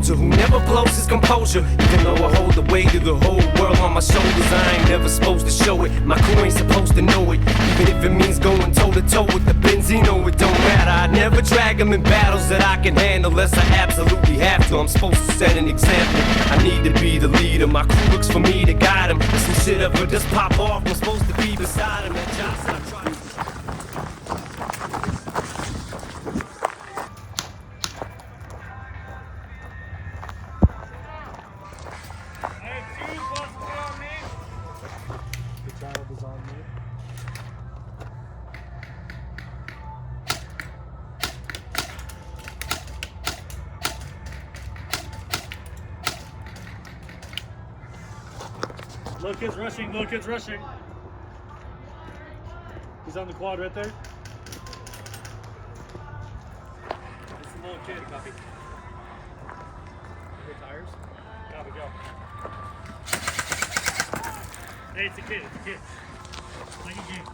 soldier who never blows his composure. Even though I hold the weight of the whole world on my shoulders, I ain't never supposed to show it. My crew ain't supposed to know it. Even if it means going toe to toe with the Benzino, it don't matter. I never drag them in battles that I can handle unless I absolutely have to. I'm supposed to set an example. I need to be the leader. My crew looks for me to guide them. If some shit ever just pop off, I'm supposed to be beside them. That Johnson, I try. Little kid's rushing, little kid's rushing. He's on the quad right there. It's the little kid, copy. Your tires? Copy, go. Hey, it's a kid, it's a kid. Like a game.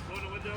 Go in the window.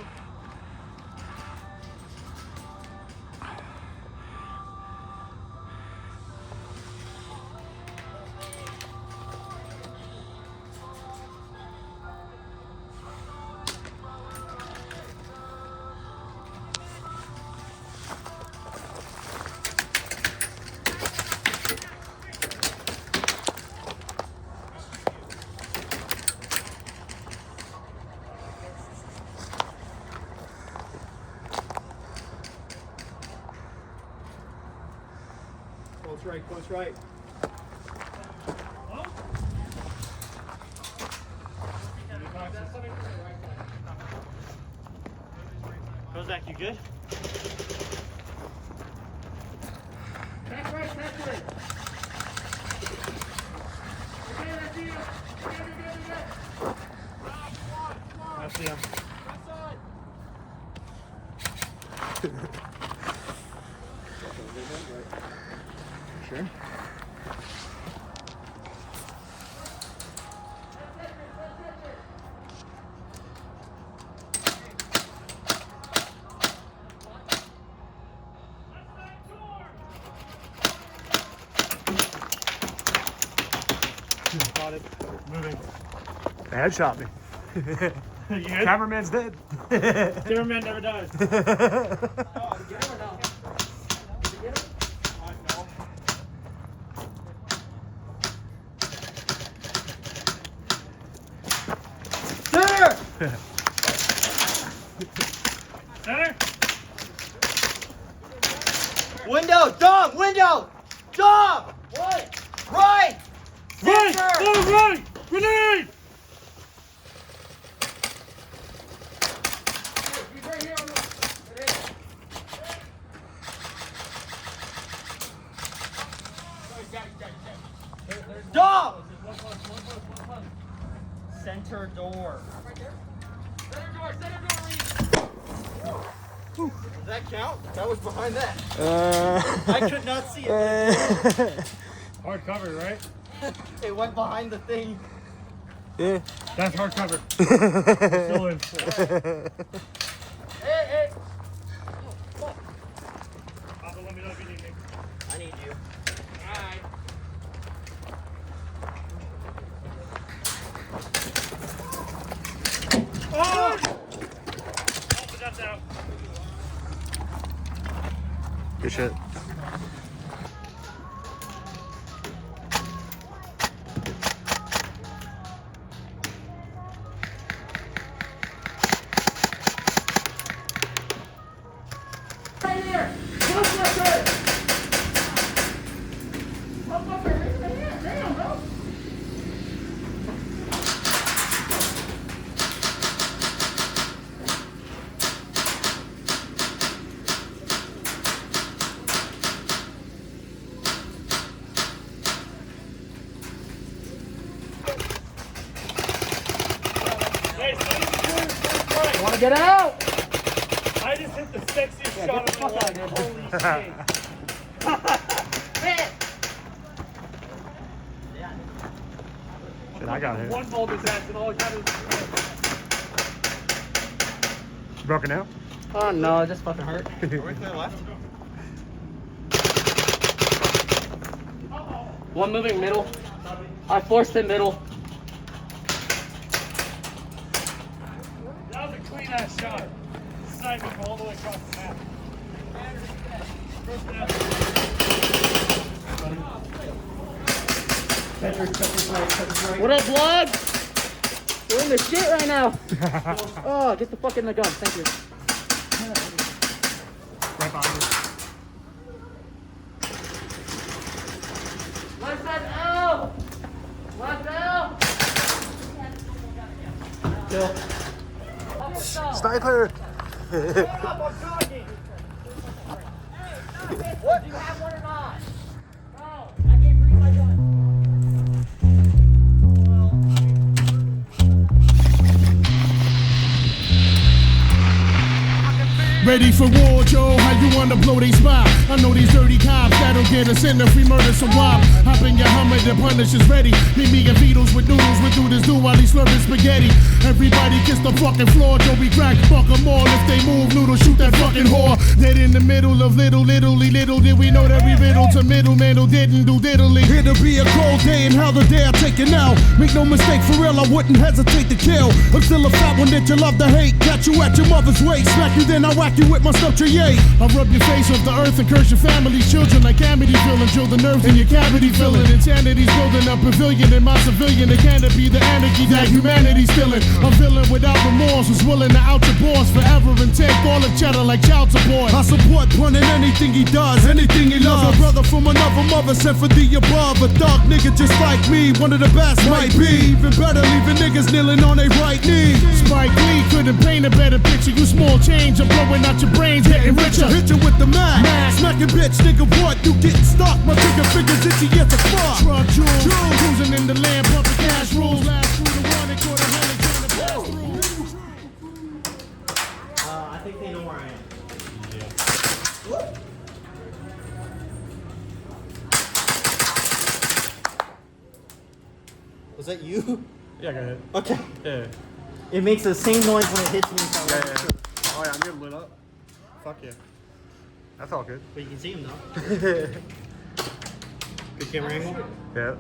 Close right, close right. Goes back, you good? Back right, back right. Okay, that's you. Good. I see him. Sure. Got it. Moving. They headshot me. You good? Cameraman's dead. Cameraman never dies. Center. Window, dog, window, dog. Right, right. Right! Center. Oh, right! Grenade! He's right here on the. Dog. Center door. Right there. Center door, Does that count? That was behind that. I could not see it. Hard cover, right? It went behind the thing. Yeah. That's hard cover. Still in. Hey. Papa, let me know if you need me. I need you. Alright. Oh! But that's out. Good shit. Right here! Close left side! Up, there, raise the hand, damn, bro! Hey, so Wanna get out? I just hit the sexiest shot of my life. Holy shit. Shit, I got hit. One ball his ass and all I got is. Broken out? Oh no, it just fucking hurt. Right to the left. One moving middle. I forced it middle. That was a clean ass shot. Sniping from all the way across the map. First down. What up, vlog? We're in the shit right now. Oh, get the fuck in the gun. Thank you. Right behind you. Left side L. Left L. Kill. Sniper! What? Do you have one or not? No. I can't bring my gun. Ready for war, Joe? How you wanna blow they spot? I know these dirty cops that'll get us in if we murder some wop. Hop in your Hummer, the punish is ready. Meet me and Beatles with noodles, we do this do while he's slurping spaghetti. Everybody kiss the fucking floor, Joe, we crack, fuck them all. If they move, noodles, shoot that fucking whore. Dead in the middle of little did we know that we riddle to middleman who didn't do diddly. It'll be a cold day and how the day I take it now. Make no mistake, for real, I wouldn't hesitate to kill. I'm still a fat one that you love to hate. Catch you at your mother's waist, smack you then I whack you with my stuff to yay. I rub your face off the earth and curse your family's children like Amity filling. Drill the nerves in your cavity filling. Insanity's building a pavilion in my civilian. It can't be the anarchy that humanity's feeling. I'm feeling without remorse, was willing to out your boss forever and take all the cheddar like child support. I support Pun in anything he does, anything he loves. A brother from another mother sent for the above. A thug nigga just like me, one of the best might be. Even better, leaving niggas kneeling on their right knee. Spike Lee couldn't paint a better picture. You small change, I'm blowing out your brains, getting richer. Hit you with the mag, smacking bitch, nigga, what? You getting stuck, my trigger fingers itchy as a fuck. Truck jewels, cruising in the land, pumping cash rules. Last through the one and quarter hundred trying to pass through. I think they know where I am. Was that you? Yeah, go ahead. Okay. Yeah. It makes the same noise when it hits me. So Yeah, yeah. Oh, yeah, I'm getting lit up. Fuck yeah. That's all good. But you can see him though. Good camera angle. Yeah.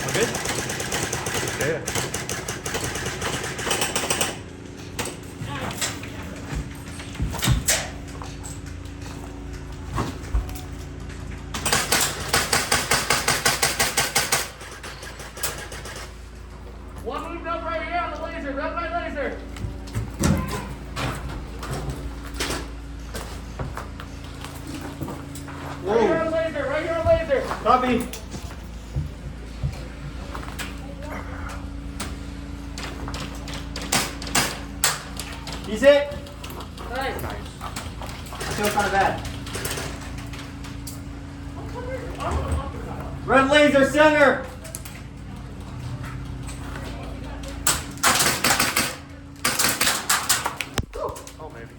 All good? Yeah. One moved up right here on the laser. Grab my laser. Right here on laser. Right here on laser. Copy. He's hit. Nice. Feels kind of bad. Red laser center. Oh, maybe.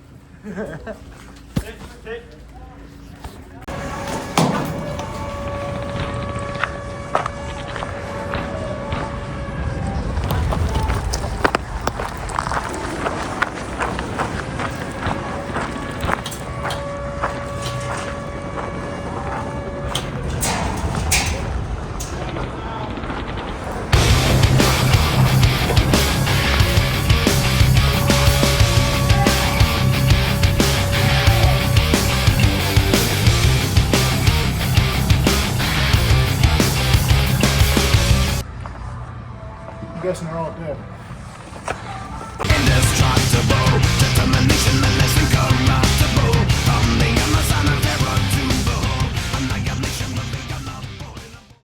I'm guessing they're all dead.